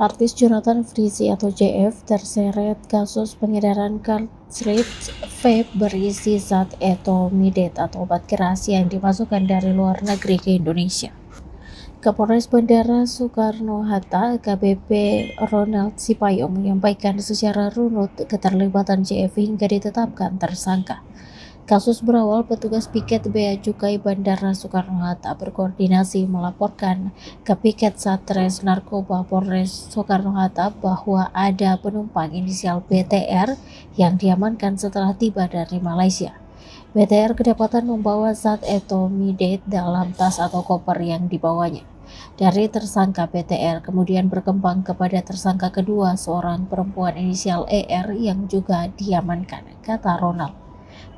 Artis Jonathan Frizzy atau JF terseret kasus pengedaran kartridge vape berisi zat etomidate atau obat keras yang dimasukkan dari luar negeri ke Indonesia. Kapolres Bandara Soekarno-Hatta AKBP Ronald Sipayong menyampaikan secara runut keterlibatan JF hingga ditetapkan tersangka. Kasus berawal petugas piket Bea Cukai Bandara Soekarno-Hatta berkoordinasi melaporkan ke piket Satres Narkoba Polres Soekarno-Hatta bahwa ada penumpang inisial BTR yang diamankan setelah tiba dari Malaysia. BTR kedapatan membawa zat etomidate dalam tas atau koper yang dibawanya. Dari tersangka BTR kemudian berkembang kepada tersangka kedua, seorang perempuan inisial ER yang juga diamankan, kata Ronald.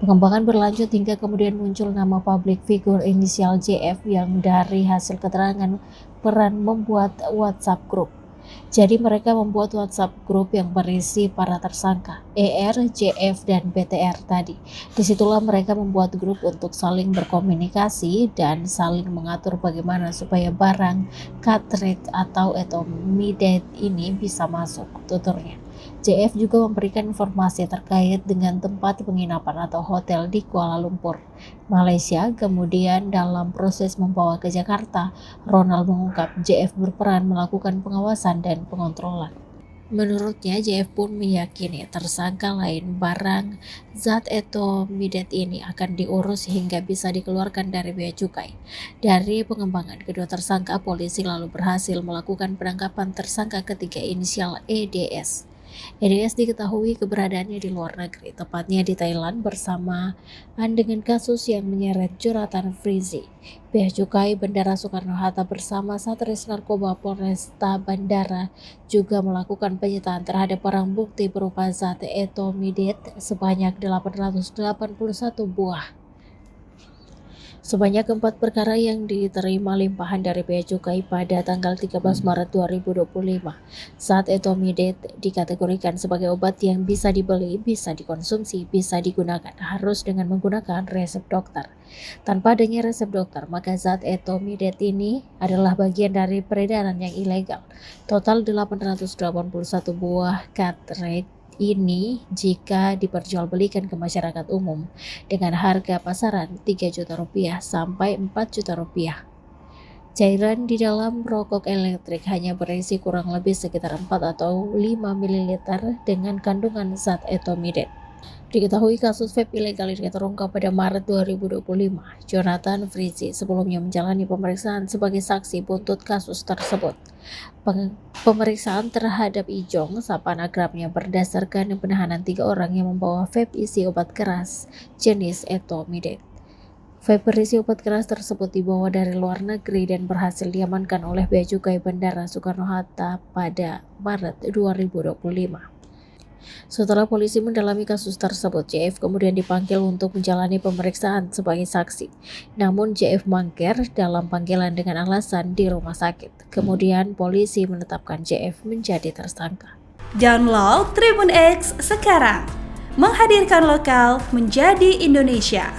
Pengembangan berlanjut hingga kemudian muncul nama public figure inisial JF yang dari hasil keterangan peran membuat WhatsApp group. Jadi mereka membuat WhatsApp group yang berisi para tersangka, ER, JF, dan BTR tadi. Disitulah mereka membuat grup untuk saling berkomunikasi dan saling mengatur bagaimana supaya barang cartridge atau etomidate ini bisa masuk, tuturnya. JF juga memberikan informasi terkait dengan tempat penginapan atau hotel di Kuala Lumpur, Malaysia. Kemudian dalam proses membawa ke Jakarta, Ronald mengungkap JF berperan melakukan pengawasan dan pengontrolan. Menurutnya, JF pun meyakini tersangka lain barang zat etomidate ini akan diurus hingga bisa dikeluarkan dari bea cukai. Dari pengembangan kedua tersangka, polisi lalu berhasil melakukan penangkapan tersangka ketiga inisial EDS. EDS diketahui keberadaannya di luar negeri, tepatnya di Thailand, bersamaan dengan kasus yang menyeret Jonathan Frizzy. Bea Cukai Bandara Soekarno-Hatta bersama Satres Narkoba Polresta Bandara juga melakukan penyitaan terhadap barang bukti berupa zat etomidate sebanyak 881 buah. Sebanyak 4 perkara yang diterima limpahan dari Bea Cukai pada tanggal 13 Maret 2025. Zat etomidate dikategorikan sebagai obat yang bisa dibeli, bisa dikonsumsi, bisa digunakan, harus dengan menggunakan resep dokter. Tanpa adanya resep dokter, maka zat etomidate ini adalah bagian dari peredaran yang ilegal. Total 881 buah cartridge ini jika diperjualbelikan ke masyarakat umum dengan harga pasaran Rp3 juta sampai Rp4 juta. Cairan di dalam rokok elektrik hanya berisi kurang lebih sekitar 4 atau 5 ml dengan kandungan zat etomidate. Diketahui kasus vape ilegal ini terungkap pada Maret 2025. Jonathan Frizzy sebelumnya menjalani pemeriksaan sebagai saksi buntut kasus tersebut. Pemeriksaan terhadap Ijong, sapaan akrabnya, berdasarkan penahanan 3 orang yang membawa vape isi obat keras jenis etomidate. Vape berisi obat keras tersebut dibawa dari luar negeri dan berhasil diamankan oleh Bea Cukai Bandara Soekarno-Hatta pada Maret 2025. Setelah polisi mendalami kasus tersebut, JF kemudian dipanggil untuk menjalani pemeriksaan sebagai saksi. Namun JF mangkir dalam panggilan dengan alasan di rumah sakit. Kemudian polisi menetapkan JF menjadi tersangka. Download Tribun X sekarang, menghadirkan lokal menjadi Indonesia.